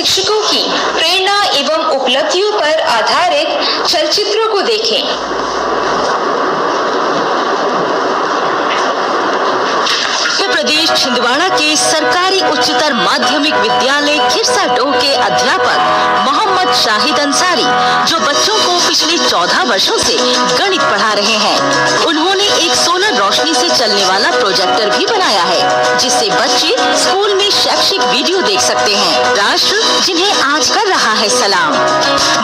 शिक्षकों की प्रेरणा एवं उपलब्धियों पर आधारित चलचित्रों को देखें। प्रदेश छिंदवाड़ा के सरकारी उच्चतर माध्यमिक विद्यालय खिरसाडोह के अध्यापक मोहम्मद शाहिद अंसारी, जो बच्चों को पिछले 14 वर्षों से गणित पढ़ा रहे हैं, उन्होंने एक सोलर रोशनी से चलने वाला प्रोजेक्टर भी बनाया है, जिससे बच्चे स्कूल में शैक्षिक वीडियो देख सकते हैं। राष्ट्र जिन्हें आज कर रहा है सलाम।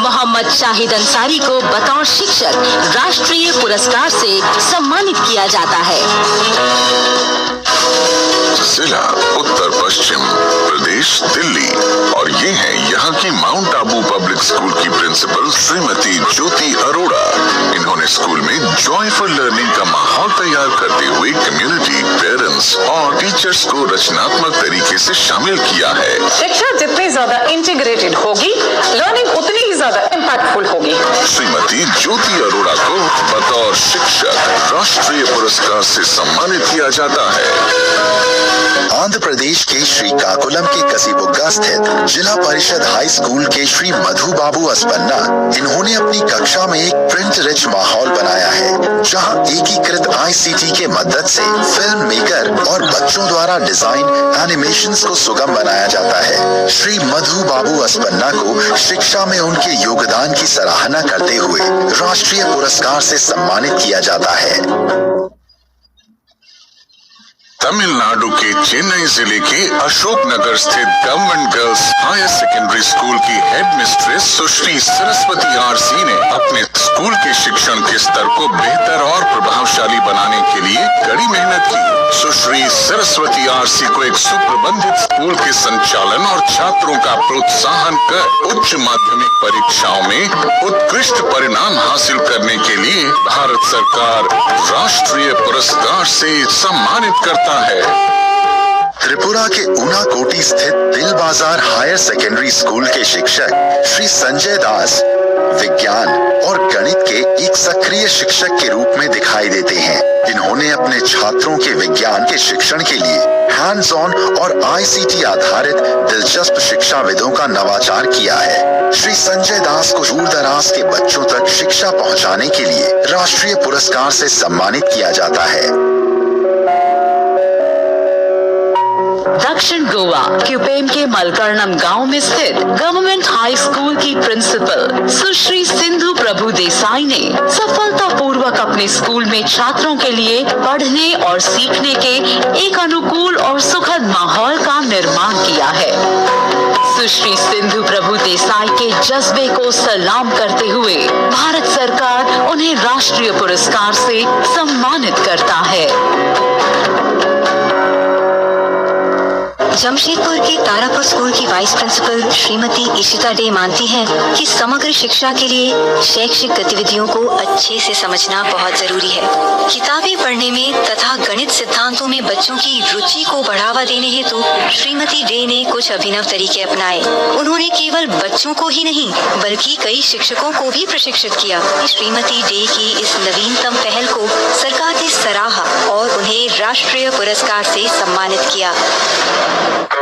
मोहम्मद शाहिद अंसारी को बतौर शिक्षक राष्ट्रीय पुरस्कार से सम्मानित किया जाता है। जिला उत्तर पश्चिम प्रदेश दिल्ली, और ये है यहाँ की माउंट आबू पब्लिक स्कूल की प्रिंसिपल श्रीमती ज्योति अरोड़ा। इन्होंने स्कूल में जॉय फॉर लर्निंग का माहौल तैयार करते हुए कम्युनिटी, पेरेंट्स और टीचर्स को रचनात्मक तरीके से शामिल किया है। शिक्षा जितनी ज्यादा इंटीग्रेटेड होगी, लर्निंग उतनी ही ज्यादा इम्पैक्टफुल होगी। श्रीमती ज्योति अरोड़ा को बतौर शिक्षक राष्ट्रीय पुरस्कार से सम्मानित किया जाता है। आंध्र प्रदेश के श्रीकाकुलम के कसीबुग्गा स्थित जिला परिषद हाई स्कूल के श्री मधु बाबू अस्पन्ना, इन्होंने अपनी कक्षा में एक प्रिंट रिच माहौल बनाया है, जहां एकीकृत ICT के मदद से फिल्म मेकर और बच्चों द्वारा डिजाइन एनिमेशंस को सुगम बनाया जाता है। श्री मधु बाबू अस्पन्ना को शिक्षा में उनके योगदान की सराहना करते हुए राष्ट्रीय पुरस्कार से सम्मानित किया जाता है। तमिलनाडु के चेन्नई जिले के अशोकनगर स्थित government girls higher secondary school की head mistress Sushri Saraswati RC ने अपने स्कूल के शिक्षण के स्तर को बेहतर और प्रभावशाली बनाने के लिए कड़ी मेहनत की। सुश्री सरस्वती RC को एक सुप्रबंधित स्कूल के संचालन और छात्रों का प्रोत्साहन कर उच्च माध्यमिक परीक्षाओं में उत्कृष्ट परिणाम हासिल करने के लिए भारत सरकार राष्ट्रीय पुरस्कार से सम्मानित करता है। त्रिपुरा के ऊनाकोटी स्थित दिल बाजार हायर सेकेंडरी स्कूल के शिक्षक श्री संजय दास विज्ञान और गणित के एक सक्रिय शिक्षक के रूप में दिखाई देते हैं। इन्होंने अपने छात्रों के विज्ञान के शिक्षण के लिए हैंड्स ऑन और ICT आधारित दिलचस्प शिक्षाविदों का नवाचार किया है। श्री संजय दास को दूर दराज के बच्चों तक शिक्षा पहुंचाने के लिए राष्ट्रीय पुरस्कार से सम्मानित किया जाता है। दक्षिण गोवा क्यूपेम के मलकर्णम गांव में स्थित गवर्नमेंट हाई स्कूल की प्रिंसिपल सुश्री सिंधु प्रभु देसाई ने सफलतापूर्वक अपने स्कूल में छात्रों के लिए पढ़ने और सीखने के एक अनुकूल और सुखद माहौल का निर्माण किया है। सुश्री सिंधु प्रभु देसाई के जज्बे को सलाम करते हुए भारत सरकार उन्हें राष्ट्रीय पुरस्कार से सम्मानित करता है। जमशेदपुर के तारापुर स्कूल की वाइस प्रिंसिपल श्रीमती इशिता डे मानती हैं कि समग्र शिक्षा के लिए शैक्षिक गतिविधियों को अच्छे से समझना बहुत जरूरी है। किताबें पढ़ने में तथा गणित सिद्धांतों में बच्चों की रुचि को बढ़ावा देने हेतु श्रीमती डे ने कुछ अभिनव तरीके अपनाए। उन्होंने केवल बच्चों को ही नहीं बल्कि कई शिक्षकों को भी प्रशिक्षित किया। श्रीमती डे की इस नवीनतम पहल को सरकार ने सराहा और उन्हें राष्ट्रीय पुरस्कार से सम्मानित किया।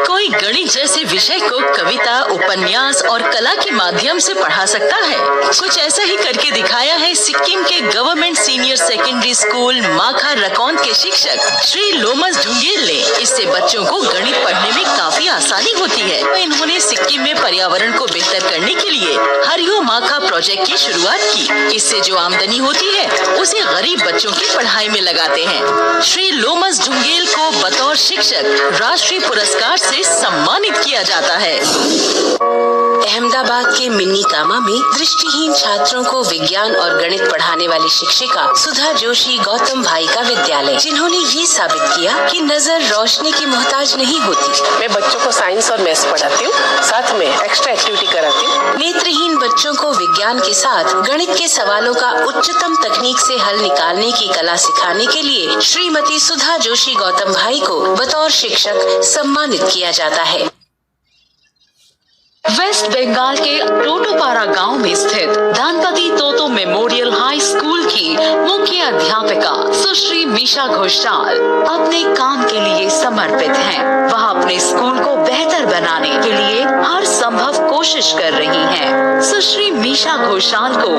कोई गणित जैसे विषय को कविता, उपन्यास और कला के माध्यम से पढ़ा सकता है। कुछ ऐसा ही करके दिखाया है सिक्किम के गवर्नमेंट सीनियर सेकेंडरी स्कूल माखा रकौंद के शिक्षक श्री लोमस ढुंगेल ने। इससे बच्चों को गणित पढ़ने में काफी आसानी होती है। इन्होंने सिक्किम में पर्यावरण को बेहतर करने के लिए हरियो माखा प्रोजेक्ट की शुरुआत की। इससे जो आमदनी होती है उसे गरीब बच्चों की पढ़ाई में लगाते हैं। श्री लोमस ढुंगेल को बतौर शिक्षक राष्ट्रीय पुरस्कार से सम्मानित किया जाता है। अहमदाबाद के मिन्नी कामा में दृष्टिहीन छात्रों को विज्ञान और गणित पढ़ाने वाली शिक्षिका सुधा जोशी गौतम भाई का विद्यालय, जिन्होंने ये साबित किया कि नजर रोशनी की मोहताज नहीं होती। मैं बच्चों को साइंस और मैथ्स पढ़ाती हूँ, साथ में एक्स्ट्रा एक्टिविटी कराती हूँ। नेत्रहीन बच्चों को विज्ञान के साथ गणित के सवालों का उच्चतम तकनीक से हल निकालने की कला सिखाने के लिए श्रीमती सुधा जोशी गौतम भाई को बतौर शिक्षक सम्मानित किया जाता है। वेस्ट बंगाल के टोटोपारा गांव में स्थित धनपति तोतो मेमोरियल हाई स्कूल की मुख्य अध्यापिका सुश्री मीशा घोषाल अपने काम के लिए समर्पित हैं। वह अपने स्कूल को बेहतर बनाने के लिए हर संभव कोशिश कर रही हैं। सुश्री मीशा घोषाल को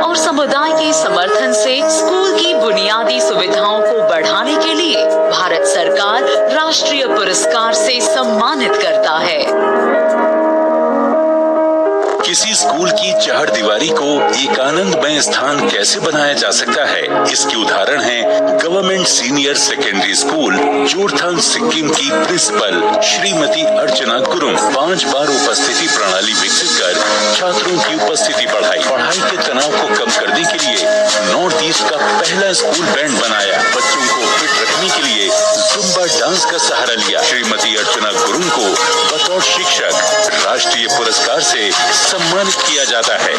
और समुदाय के समर्थन से स्कूल की बुनियादी सुविधाओं को बढ़ाने के लिए भारत सरकार राष्ट्रीय पुरस्कार से सम्मानित करता है। किसी स्कूल की चहारदीवारी को एक आनंदमय स्थान कैसे बनाया जा सकता है, इसके उदाहरण हैं government senior secondary school Jorethang Sikkim की प्रिंसिपल श्रीमती अर्चना गुरुंग। 5 बार उपस्थिति प्रणाली विकसित कर छात्रों की उपस्थिति बढ़ाई के तनाव को कम करने के लिए नॉर्थ ईस्ट का पहला स्कूल बैंड बनाया। बच्चों को फिट रखने के लिए जुम्बा डांस का सहारा लिया। श्रीमती अर्चना गुरुंग को बतौर शिक्षक राष्ट्रीय पुरस्कार से सम्मानित किया जाता है।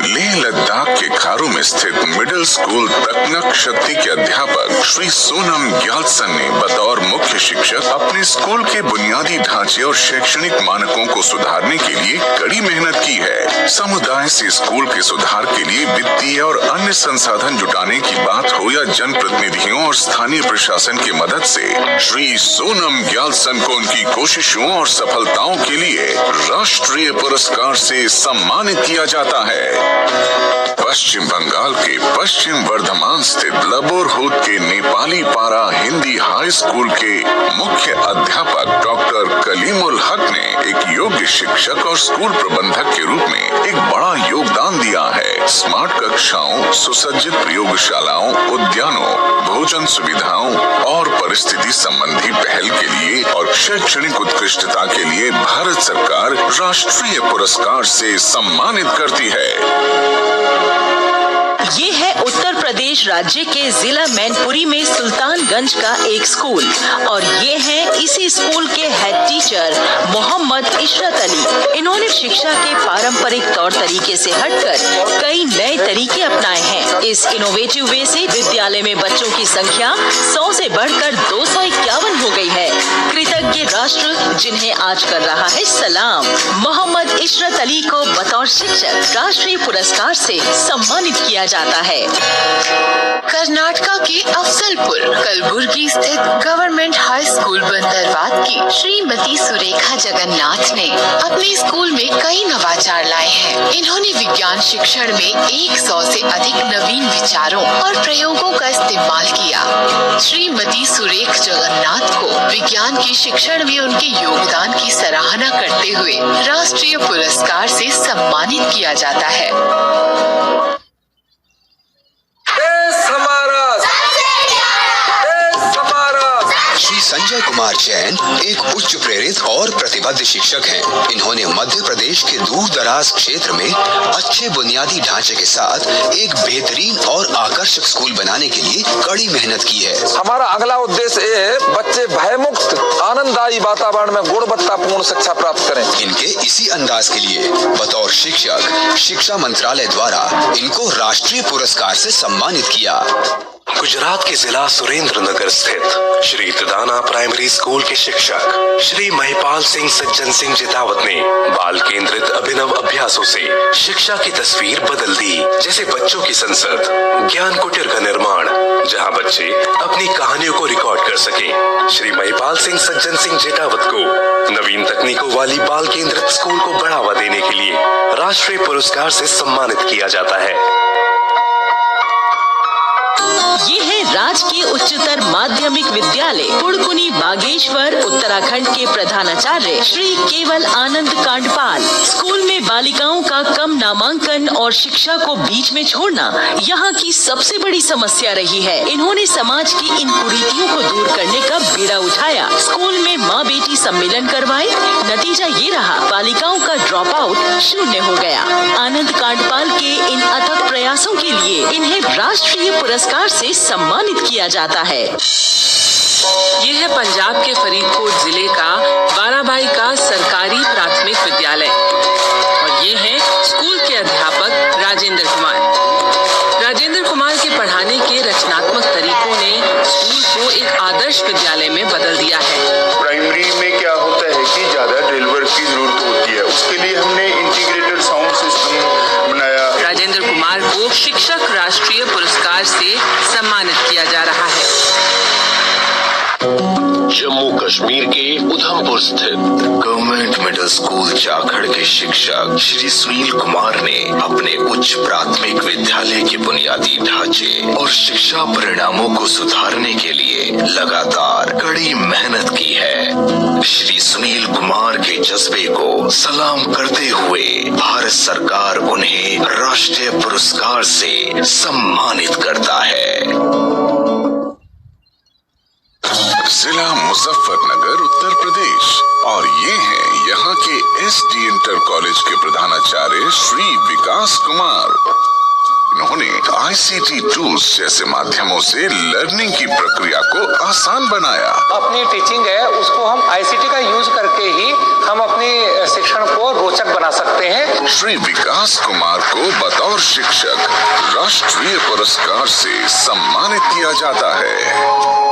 लेह लद्दाख के खारू में स्थित मिडिल स्कूल तकनक शक्ति के अध्यापक श्री सोनम ग्याल्सन ने बतौर मुख्य शिक्षक अपने स्कूल के बुनियादी ढांचे और शैक्षणिक मानकों को सुधारने के लिए कड़ी मेहनत की है। समुदाय से स्कूल के सुधार के लिए वित्तीय और अन्य संसाधन जुटाने की बात हो या जनप्रतिनिधियों और स्थानीय प्रशासन की मदद से श्री सोनम ग्याल्सन को उनकी कोशिशों और सफलताओं के लिए राष्ट्रीय पुरस्कार से सम्मानित किया जाता है। पश्चिम बंगाल के पश्चिम वर्धमान स्थित लबोरहुद के नेपाली पारा हिंदी हाई स्कूल के मुख्य अध्यापक डॉक्टर कलीमुल हक ने एक योग्य शिक्षक और स्कूल प्रबंधक के रूप में एक बड़ा योगदान दिया है। स्मार्ट कक्षाओं, सुसज्जित प्रयोगशालाओं, उद्यानों, भोजन सुविधाओं और परिस्थिति संबंधी पहल के लिए और शैक्षणिक उत्कृष्टता के लिए भारत सरकार राष्ट्रीय पुरस्कार से सम्मानित करती है। ये है उत्तर प्रदेश राज्य के जिला मैनपुरी में सुल्तानगंज का एक स्कूल और ये है इसी स्कूल के हेड टीचर मोहम्मद इशरत अली। इन्होंने शिक्षा के पारंपरिक तौर तरीके से हटकर कई नए तरीके अपनाए हैं। इस इनोवेटिव वे से विद्यालय में बच्चों की संख्या 100 से बढ़कर 251 हो गई है। कृतज्ञ राष्ट्र जिन्हें आज कर रहा है सलाम। मोहम्मद इशरत अली को बतौर शिक्षक राष्ट्रीय पुरस्कार से सम्मानित किया जाता है। कर्नाटका के अफजलपुर कलबुर्गी स्थित गवर्नमेंट हाई स्कूल बंदरवात की श्रीमती सुरेखा जगन्नाथ ने अपने स्कूल में कई नवाचार लाए हैं। इन्होंने विज्ञान शिक्षण में 100 से अधिक नवीन विचारों और प्रयोगों का इस्तेमाल किया। श्रीमती सुरेखा जगन्नाथ को विज्ञान के शिक्षण में उनके योगदान की सराहना करते हुए राष्ट्रीय पुरस्कार से सम्मानित किया जाता है। श्री संजय कुमार जैन एक उच्च प्रेरित और प्रतिबद्ध शिक्षक हैं। इन्होंने मध्य प्रदेश के दूर दराज क्षेत्र में अच्छे बुनियादी ढांचे के साथ एक बेहतरीन और आकर्षक स्कूल बनाने के लिए कड़ी मेहनत की है। हमारा अगला उद्देश्य है बच्चे भयमुक्त आनंददायी वातावरण में गुणवत्तापूर्ण शिक्षा प्राप्त करें। इनके इसी अंदाज के लिए बतौर शिक्षक शिक्षा मंत्रालय द्वारा इनको राष्ट्रीय पुरस्कार से सम्मानित किया। गुजरात के जिला सुरेंद्र नगर स्थित श्री तदाना प्राइमरी स्कूल के शिक्षक श्री महिपाल सिंह सज्जन सिंह जितावत ने बाल केंद्रित अभिनव अभ्यासों से शिक्षा की तस्वीर बदल दी। जैसे बच्चों की संसद, ज्ञान कुटीर का निर्माण, जहां बच्चे अपनी कहानियों को रिकॉर्ड कर सकें। श्री महिपाल सिंह सज्जन सिंह जितावत को नवीन तकनीकों वाली बाल केंद्रित स्कूल को बढ़ावा देने के लिए राष्ट्रीय पुरस्कार से सम्मानित किया जाता है। ये है राजकीय उच्चतर माध्यमिक विद्यालय कुड़कुनी बागेश्वर उत्तराखंड के प्रधानाचार्य श्री केवल आनंद कांडपाल। स्कूल में बालिकाओं का कम नामांकन और शिक्षा को बीच में छोड़ना यहाँ की सबसे बड़ी समस्या रही है। इन्होंने समाज की इन कुरीतियों को दूर करने का बीड़ा उठाया। स्कूल में माँ बेटी सम्मेलन करवाए, नतीजा ये रहा बालिकाओं का ड्रॉप आउट शून्य हो गया। आनंद कांडपाल के इन अथक प्रयासों के लिए इन्हें राष्ट्रीय पुरस्कार से सम्मानित किया जाता है। ये है पंजाब के फरीदकोट जिले का बाराबाई का सरकारी प्राथमिक विद्यालय और ये है स्कूल के अध्यापक राजेंद्र कुमार। राजेंद्र कुमार के पढ़ाने के रचनात्मक तरीकों ने स्कूल को एक आदर्श विद्यालय में बदल दिया है। प्राइमरी में क्या होता है कि ज्यादा ड्रिल वर्क की जरूरत होती है, उसके लिए हमने इंटीग्रेटेड साउंड सिस्टम बनाया। राजेंद्र कुमार को शिक्षक राष्ट्रीय पुरस्कार से सम्मानित किया जा रहा है। जम्मू कश्मीर के उधमपुर स्थित गवर्नमेंट मिडिल स्कूल जाखड़ के शिक्षक श्री सुनील कुमार ने अपने उच्च प्राथमिक विद्यालय के बुनियादी ढांचे और शिक्षा परिणामों को सुधारने के लिए लगातार कड़ी मेहनत की है। श्री सुनील कुमार के जज्बे को सलाम करते हुए भारत सरकार उन्हें राष्ट्रीय पुरस्कार से सम्मानित करता है। जिला मुजफ्फरनगर उत्तर प्रदेश और ये हैं यहाँ के SD इंटर कॉलेज के प्रधानाचार्य श्री विकास कुमार। इन्होंने ICT टूल्स जैसे माध्यमों से लर्निंग की प्रक्रिया को आसान बनाया। अपनी टीचिंग है उसको हम ICT का यूज करके ही हम अपने शिक्षण को रोचक बना सकते हैं। श्री विकास कुमार को बतौर शिक्षक राष्ट्रीय पुरस्कार से सम्मानित किया जाता है।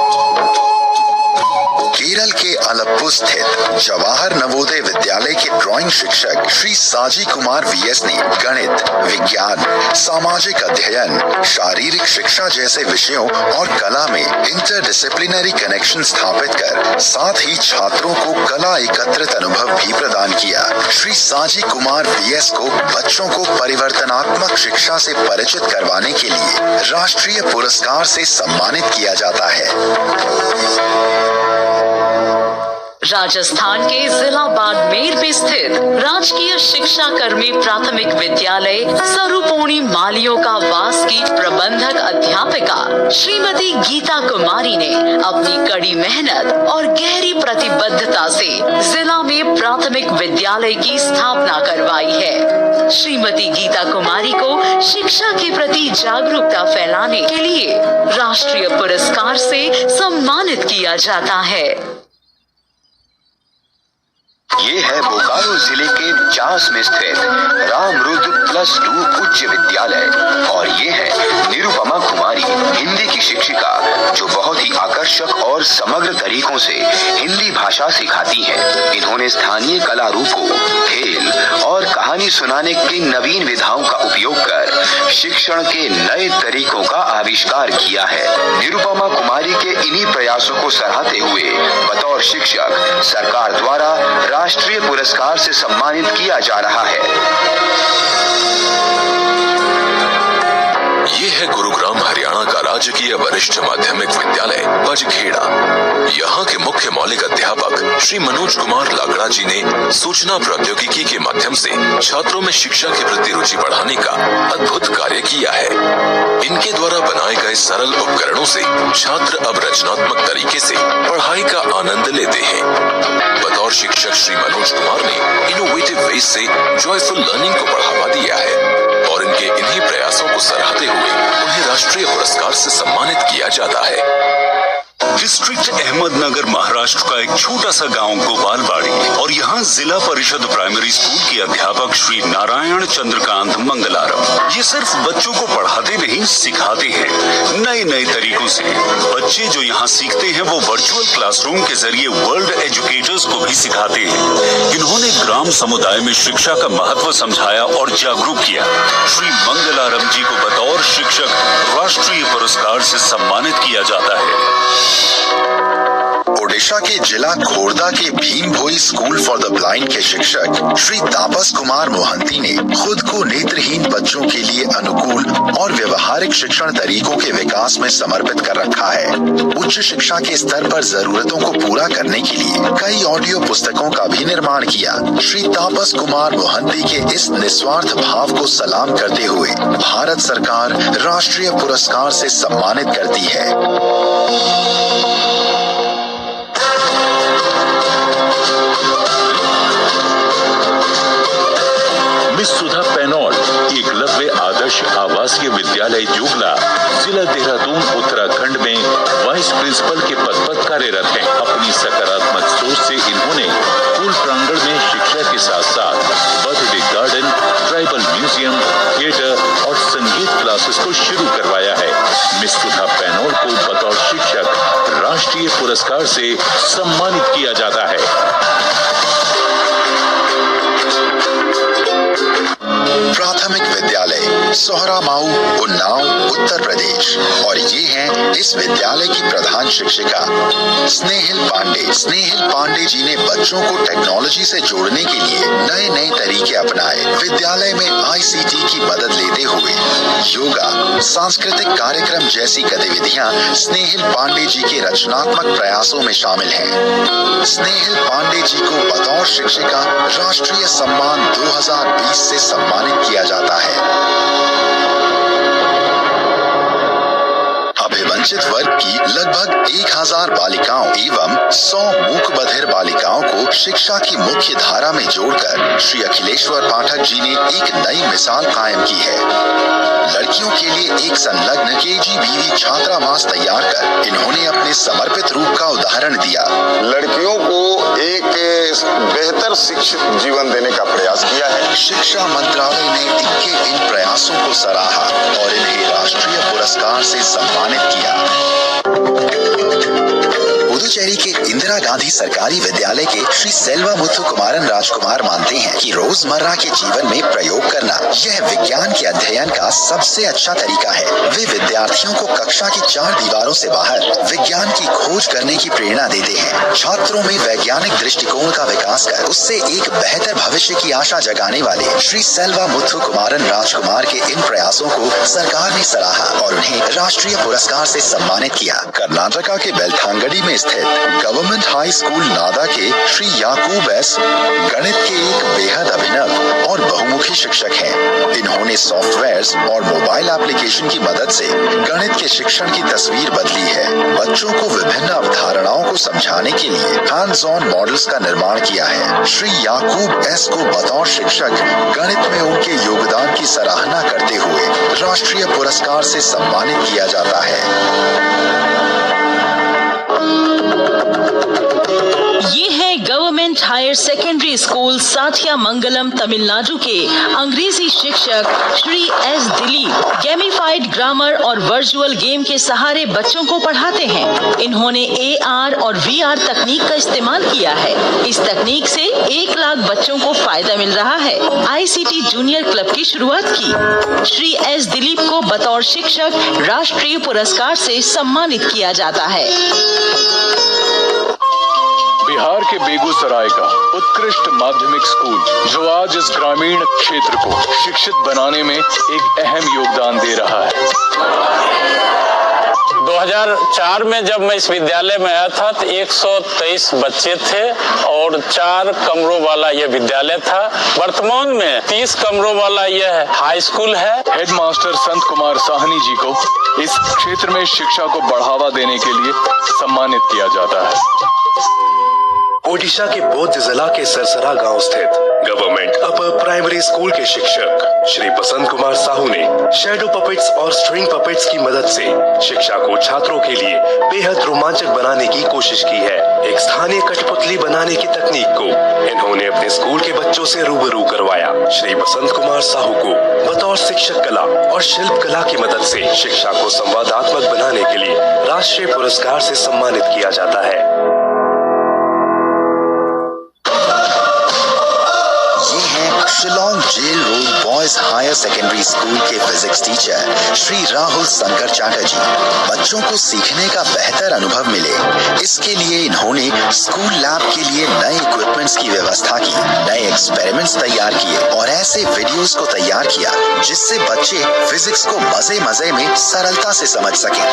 केरल के अलप्पु स्थित जवाहर नवोदय विद्यालय के ड्राइंग शिक्षक श्री साजी कुमार VS ने गणित, विज्ञान, सामाजिक अध्ययन, शारीरिक शिक्षा जैसे विषयों और कला में इंटरडिसिप्लिनरी कनेक्शन स्थापित कर साथ ही छात्रों को कला एकत्रित अनुभव भी प्रदान किया। श्री साजी कुमार VS को बच्चों को परिवर्तनात्मक शिक्षा से परिचित करवाने के लिए राष्ट्रीय पुरस्कार से सम्मानित किया जाता है। राजस्थान के जिला बाड़मेर में स्थित राजकीय शिक्षा कर्मी प्राथमिक विद्यालय सरुपोणी मालियों का वास की प्रबंधक अध्यापिका श्रीमती गीता कुमारी ने अपनी कड़ी मेहनत और गहरी प्रतिबद्धता से जिला में प्राथमिक विद्यालय की स्थापना करवाई है। श्रीमती गीता कुमारी को शिक्षा के प्रति जागरूकता फैलाने के लिए राष्ट्रीय पुरस्कार से सम्मानित किया जाता है। ये है बोकारो जिले के चास में स्थित रामरुद्र +2 उच्च विद्यालय और ये है निरुपमा कुमारी, हिंदी की शिक्षिका जो बहुत ही आकर्षक और समग्र तरीकों से हिंदी भाषा सिखाती है। इन्होंने स्थानीय कला रूपों, खेल और कहानी सुनाने की नवीन विधाओं का उपयोग कर शिक्षण के नए तरीकों का आविष्कार किया है। निरुपमा कुमारी के इन्हीं प्रयासों को सराहते हुए बतौर शिक्षक सरकार द्वारा राष्ट्रीय पुरस्कार से सम्मानित किया जा रहा है। ये है गुरुग्राम हरियाणा का राजकीय वरिष्ठ माध्यमिक विद्यालय बजखेड़ा। यहाँ के मुख्य मौलिक अध्यापक श्री मनोज कुमार लाकड़ा जी ने सूचना प्रौद्योगिकी के माध्यम से छात्रों में शिक्षा के प्रति रुचि बढ़ाने का अद्भुत कार्य किया है। इनके द्वारा बनाए गए सरल उपकरणों से छात्र अब रचनात्मक तरीके से पढ़ाई का आनंद लेते हैं। बतौर शिक्षक श्री मनोज कुमार ने इनोवेटिव वे से जॉयफुल लर्निंग को बढ़ावा दिया है और इनके इन्हीं प्रयासों को सराहते हुए उन्हें राष्ट्रीय पुरस्कार से सम्मानित किया जाता है। डिस्ट्रिक्ट अहमदनगर महाराष्ट्र का एक छोटा सा गांव गोपालबाड़ी और यहाँ जिला परिषद प्राइमरी स्कूल के अध्यापक श्री नारायण चंद्रकांत मंगलारम ये सिर्फ बच्चों को पढ़ाते नहीं सिखाते हैं नए नए तरीकों से। बच्चे जो यहाँ सीखते हैं वो वर्चुअल क्लासरूम के जरिए वर्ल्ड एजुकेटर्स को भी सिखाते हैं। इन्होंने ग्राम समुदाय में शिक्षा का महत्व समझाया और जागरूक किया। श्री मंगलारम जी को बतौर शिक्षक राष्ट्रीय पुरस्कार से सम्मानित किया जाता है। ओडिशा के जिला खोर्दा के भीम भोई स्कूल फॉर द ब्लाइंड के शिक्षक श्री तापस कुमार मोहंती ने खुद को नेत्रहीन बच्चों के लिए अनुकूल और व्यवहारिक शिक्षण तरीकों के विकास में समर्पित कर रखा है। उच्च शिक्षा के स्तर पर जरूरतों को पूरा करने के लिए कई ऑडियो पुस्तकों का भी निर्माण किया। श्री तापस कुमार मोहंती के इस निस्वार्थ भाव को सलाम करते हुए भारत सरकार राष्ट्रीय पुरस्कार से सम्मानित करती है। मिस सुधा पैनोल एकलव्य आदर्श आवासीय विद्यालय जोगला जिला देहरादून उत्तराखंड में वाइस प्रिंसिपल के पद पर कार्यरत हैं। अपनी सकारात्मक सोच से इन्होंने स्कूल प्रांगण में शिक्षा के साथ साथ birthday garden, tribal museum, theatre और संगीत क्लासेस को शुरू करवाया है। मिस सुधा पैनोल को बतौर शिक्षक राष्ट्रीय पुरस्कार से सम्मानित किया जाता है। प्राथमिक विद्यालय सोहरामाऊ, उन्नाव, उत्तर प्रदेश। और ये हैं इस विद्यालय की प्रधान शिक्षिका स्नेहिल पांडे। स्नेहिल पांडे जी ने बच्चों को टेक्नोलॉजी से जोड़ने के लिए नए नए तरीके अपनाए। विद्यालय में ICT की मदद लेते हुए योगा, सांस्कृतिक कार्यक्रम जैसी गतिविधियां स्नेहिल पांडे जी के रचनात्मक प्रयासों में शामिल हैं। स्नेहिल पांडे जी को बतौर शिक्षिका राष्ट्रीय सम्मान 2020 से सम्मानित किया जाता है। अभिवंचित वर्ग की लगभग 1000 बालिकाओं एवं 100 मूक बधिर बालिकाओं को शिक्षा की मुख्य धारा में जोड़कर श्री अखिलेश्वर पाठक जी ने एक नई मिसाल कायम की है। लड़कियों के लिए एक संलग्न KGBV छात्रावास तैयार कर इन्होंने अपने समर्पित रूप का उदाहरण दिया। लड़कियों को एक बेहतर शिक्षित जीवन देने का प्रयास किया है। शिक्षा मंत्रालय ने इनके इन प्रयासों को सराहा और इन्हें राष्ट्रीय पुरस्कार से सम्मानित किया। पुदुचेरी के इंदिरा गांधी सरकारी विद्यालय के श्री सेल्वा मुथु कुमारन राजकुमार मानते हैं कि रोजमर्रा के जीवन में प्रयोग करना यह विज्ञान के अध्ययन का सबसे अच्छा तरीका है। वे विद्यार्थियों को कक्षा की 4 दीवारों से बाहर विज्ञान की खोज करने की प्रेरणा देते हैं। छात्रों में वैज्ञानिक दृष्टिकोण का विकास कर उससे एक बेहतर भविष्य की आशा जगाने वाले श्री सेल्वा मुथु कुमारन राजकुमार के इन प्रयासों को सरकार ने सराहा और उन्हें राष्ट्रीय पुरस्कार से सम्मानित किया। कर्नाटका के बेलथांगडी में स्थित गवर्नमेंट हाई स्कूल नादा के श्री याकूब एस गणित के एक बेहद अभिनव और बहुमुखी शिक्षक हैं। इन्होंने सॉफ्टवेयर्स और मोबाइल एप्लीकेशन की मदद से गणित के शिक्षण की तस्वीर बदली है। बच्चों को विभिन्न अवधारणाओं को समझाने के लिए हैंड्स ऑन मॉडल्स का निर्माण किया है। श्री याकूब एस को बतौर शिक्षक गणित में उनके योगदान की सराहना करते हुए राष्ट्रीय पुरस्कार से सम्मानित किया जाता है। ये है गवर्नमेंट हायर सेकेंडरी स्कूल साथिया मंगलम तमिलनाडु के अंग्रेजी शिक्षक Shri S Dilip. Gamified grammar और वर्चुअल गेम के सहारे बच्चों को पढ़ाते हैं। इन्होंने AR और VR तकनीक का इस्तेमाल किया है। इस तकनीक से 1 लाख बच्चों को फायदा मिल रहा है। ICT जूनियर क्लब की शुरुआत की। श्री S दिलीप को बतौर शिक्षक राष्ट्रीय पुरस्कार से सम्मानित किया जाता है। बिहार के बेगूसराय का उत्कृष्ट माध्यमिक स्कूल जो आज इस ग्रामीण क्षेत्र को शिक्षित बनाने में एक अहम योगदान दे रहा है। 2004 में जब मैं इस विद्यालय में आया था तो 123 बच्चे थे और 4 कमरों वाला यह विद्यालय था। वर्तमान में 30 कमरों वाला यह हाई स्कूल है। हेडमास्टर संत कुमार साहनी जी को इस क्षेत्र में शिक्षा को बढ़ावा देने के लिए सम्मानित किया जाता है। ओडिशा के बौद्ध जिला के सरसरा गांव स्थित गवर्नमेंट अपर प्राइमरी स्कूल के शिक्षक श्री बसंत कुमार साहू ने शैडो पपेट्स और स्ट्रिंग पपेट्स की मदद से शिक्षा को छात्रों के लिए बेहद रोमांचक बनाने की कोशिश की है। एक स्थानीय कठपुतली बनाने की तकनीक को इन्होंने अपने स्कूल के बच्चों से रूबरू करवाया। श्री बसंत कुमार साहू को बतौर शिक्षक कला और शिल्प कला की मदद से शिक्षा को संवादात्मक बनाने के लिए राष्ट्रीय पुरस्कार से सम्मानित किया जाता है। Shillong jail road boys higher secondary school के फिजिक्स टीचर श्री राहुल शंकर चैटर्जी। बच्चों को सीखने का बेहतर अनुभव मिले इसके लिए इन्होंने स्कूल लैब के लिए नए इक्विपमेंट्स की व्यवस्था की, नए एक्सपेरिमेंट्स तैयार किए और ऐसे वीडियोस को तैयार किया जिससे बच्चे फिजिक्स को मजे मजे में सरलता से समझ सकें।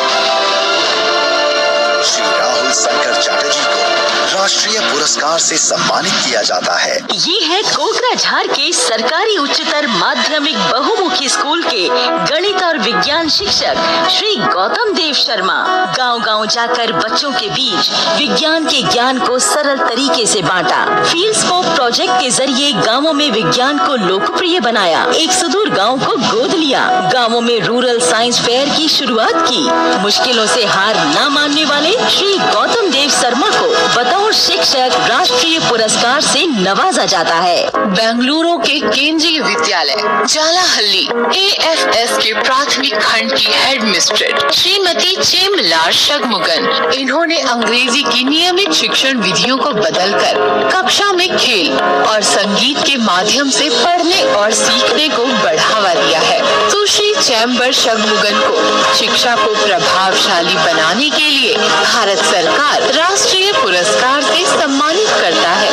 श्री राहुल शंकर चैटर्जी को राष्ट्रीय पुरस्कार से सम्मानित किया जाता है। ये है कोकराझार के सरकारी उच्चतर माध्यमिक बहुमुखी स्कूल के गणित और विज्ञान शिक्षक श्री गौतम देव शर्मा। गांव-गांव जाकर बच्चों के बीच विज्ञान के ज्ञान को सरल तरीके से बांटा। फील्ड स्कोप प्रोजेक्ट के जरिए गाँवों में विज्ञान को लोकप्रिय बनाया। एक सुदूर गाँव को गोद लिया। गाँवों में रूरल साइंस फेयर की शुरुआत की। मुश्किलों से हार न मानने वाले श्री गौतम देव शर्मा को बतौर बतौर शिक्षक राष्ट्रीय पुरस्कार से नवाजा जाता है। बेंगलुरु के केंद्रीय विद्यालय जालाहल्ली AFS के प्राथमिक खंड की हेड मिस्ट्रेस श्रीमती चेमलार शगमुगन, इन्होंने अंग्रेजी की नियमित शिक्षण विधियों को बदलकर कक्षा में खेल और संगीत के माध्यम से पढ़ने और सीखने को बढ़ावा दिया है। सुश्री चैम्बर शगमुगन को शिक्षा को प्रभावशाली बनाने के लिए भारत सरकार राष्ट्रीय पुरस्कार से सम्मानित करता है।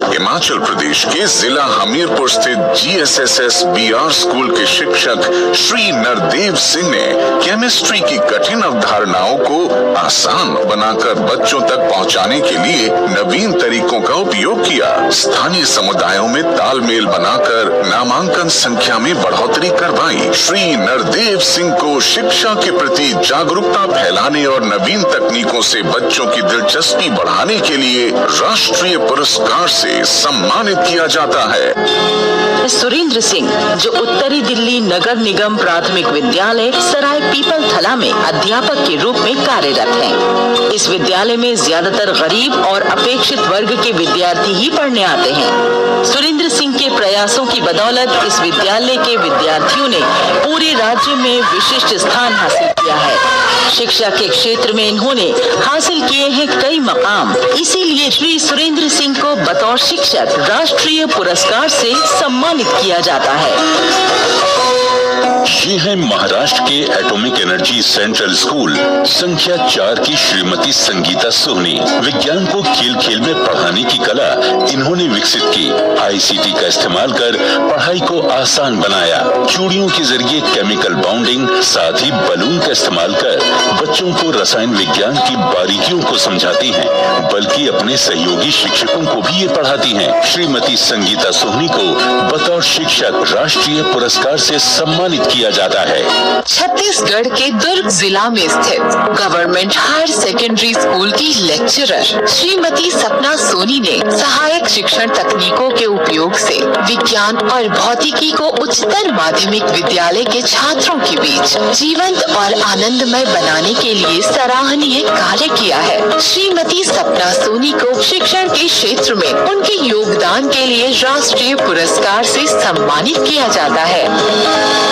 हिमाचल प्रदेश के जिला हमीरपुर स्थित GSSS BR स्कूल के शिक्षक श्री नरदेव सिंह ने केमिस्ट्री की कठिन अवधारणाओं को आसान बनाकर बच्चों तक पहुंचाने के लिए नवीन तरीकों का उपयोग किया। स्थानीय समुदायों में तालमेल बनाकर नामांकन संख्या में बढ़ोतरी करवाई। श्री नरदेव सिंह को शिक्षा के प्रति जागरूकता फैलाने और नवीन तकनीकों से बच्चों की दिलचस्पी बढ़ाने के लिए राष्ट्रीय पुरस्कार से सम्मानित किया जाता है। सुरेंद्र सिंह, जो उत्तरी दिल्ली नगर निगम प्राथमिक विद्यालय सराय पीपल थला में अध्यापक के रूप में कार्यरत हैं। इस विद्यालय में ज्यादातर गरीब और अपेक्षित वर्ग के विद्यार्थी ही पढ़ने आते हैं। सुरेंद्र सिंह के प्रयासों की बदौलत इस विद्यालय के विद्यार्थियों ने पूरे राज्य में विशिष्ट स्थान हासिल किया है। शिक्षा के क्षेत्र में इन्होंने हासिल किए हैं कई मकाम, इसीलिए श्री सुरेंद्र सिंह को बतौर शिक्षक राष्ट्रीय पुरस्कार से सम्मानित किया जाता है। ये है महाराष्ट्र के एटॉमिक एनर्जी सेंट्रल स्कूल संख्या 4 की श्रीमती संगीता सोहनी। विज्ञान को खेल खेल में पढ़ाने की कला इन्होंने विकसित की। ICT का इस्तेमाल कर पढ़ाई को आसान बनाया। चूड़ियों के जरिए केमिकल बाउंडिंग, साथ ही बलून का इस्तेमाल कर बच्चों को रसायन विज्ञान की बारीकियों को समझाती हैं, बल्कि अपने सहयोगी शिक्षकों को भी ये पढ़ाती हैं। श्रीमती संगीता सोहनी को बतौर शिक्षक राष्ट्रीय पुरस्कार से सम्मानित किया जाता है। छत्तीसगढ़ के दुर्ग जिला में स्थित गवर्नमेंट हायर सेकेंडरी स्कूल की लेक्चरर श्रीमती सपना सोनी ने सहायक शिक्षण तकनीकों के उपयोग से विज्ञान और भौतिकी को उच्चतर माध्यमिक विद्यालय के छात्रों के बीच जीवंत और आनंदमय बनाने के लिए सराहनीय कार्य किया है। श्रीमती सपना सोनी को शिक्षण के क्षेत्र में उनके योगदान के लिए राष्ट्रीय पुरस्कार से सम्मानित किया जाता है।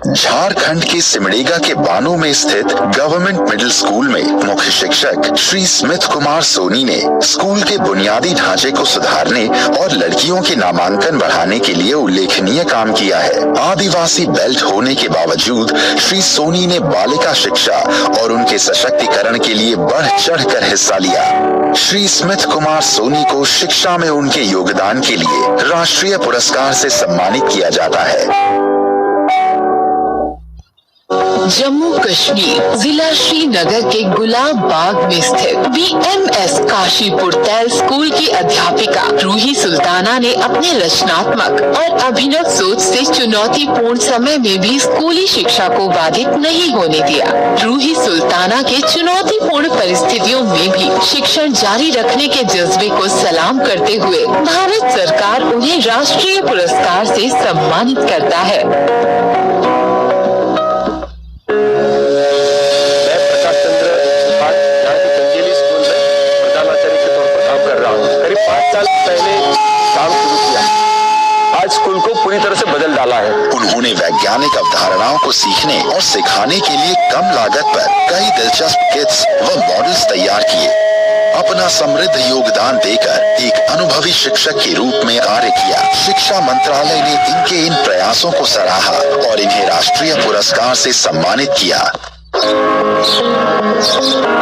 झारखंड के सिमडेगा के बानो में स्थित गवर्नमेंट मिडिल स्कूल में मुख्य शिक्षक श्री स्मिथ कुमार सोनी ने स्कूल के बुनियादी ढांचे को सुधारने और लड़कियों के नामांकन बढ़ाने के लिए उल्लेखनीय काम किया है। आदिवासी बेल्ट होने के बावजूद श्री सोनी ने बालिका शिक्षा और उनके सशक्तिकरण के लिए बढ़ चढ़कर हिस्सा लिया। श्री स्मिथ कुमार सोनी को शिक्षा में उनके योगदान के लिए राष्ट्रीय पुरस्कार से सम्मानित किया जाता है। जम्मू कश्मीर जिला श्रीनगर के गुलाब बाग में स्थित BMS काशीपुर तैल स्कूल की अध्यापिका रूही सुल्ताना ने अपने रचनात्मक और अभिनव सोच से चुनौतीपूर्ण समय में भी स्कूली शिक्षा को बाधित नहीं होने दिया। रूही सुल्ताना के चुनौतीपूर्ण परिस्थितियों में भी शिक्षण जारी रखने के जज्बे को सलाम करते हुए भारत सरकार उन्हें राष्ट्रीय पुरस्कार से सम्मानित करता है। स्कूल को पूरी तरह से बदल डाला है। उन्होंने वैज्ञानिक अवधारणाओं को सीखने और सिखाने के लिए कम लागत पर कई दिलचस्प किट्स व मॉडल्स तैयार किए। अपना समृद्ध योगदान देकर एक अनुभवी शिक्षक के रूप में कार्य किया। शिक्षा मंत्रालय ने इनके इन प्रयासों को सराहा और इन्हें राष्ट्रीय पुरस्कार से सम्मानित किया।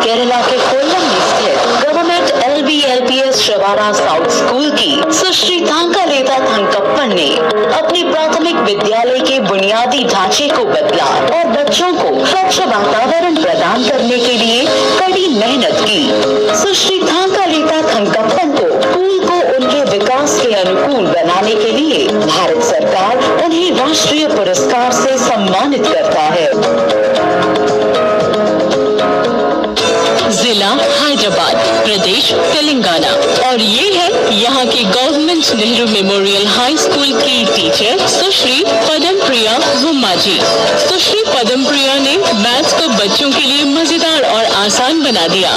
केरला के कोल्लम में स्थित गवर्नमेंट LBLPS श्रवाना साउथ स्कूल की सुश्री थांकालेता थंकप्पन ने अपने प्राथमिक विद्यालय के बुनियादी ढांचे को बदला और बच्चों को स्वच्छ वातावरण प्रदान करने के लिए कड़ी मेहनत की। सुश्री थांकालेता थंकप्पन को स्कूल को उनके विकास के अनुकूल बनाने के लिए भारत सरकार उन्हें राष्ट्रीय पुरस्कार से सम्मानित करता है। जिला हैदराबाद, प्रदेश तेलंगाना और और ये है यहाँ की government Nehru memorial high school की टीचर सुश्री पदम प्रिया वुम्माजी। सुश्री पदम प्रिया ने मैथ्स को बच्चों के लिए मजेदार और आसान बना दिया।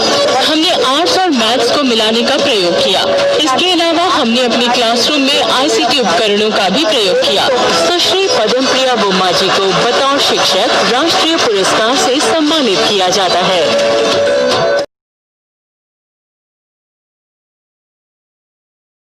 हमने आर्ट्स और मैथ्स को मिलाने का प्रयोग किया। इसके अलावा हमने अपने क्लासरूम में ICT उपकरणों का भी प्रयोग किया। सुश्री पदम प्रिया वुम्माजी को बतौर शिक्षक राष्ट्रीय पुरस्कार से सम्मानित किया जाता है।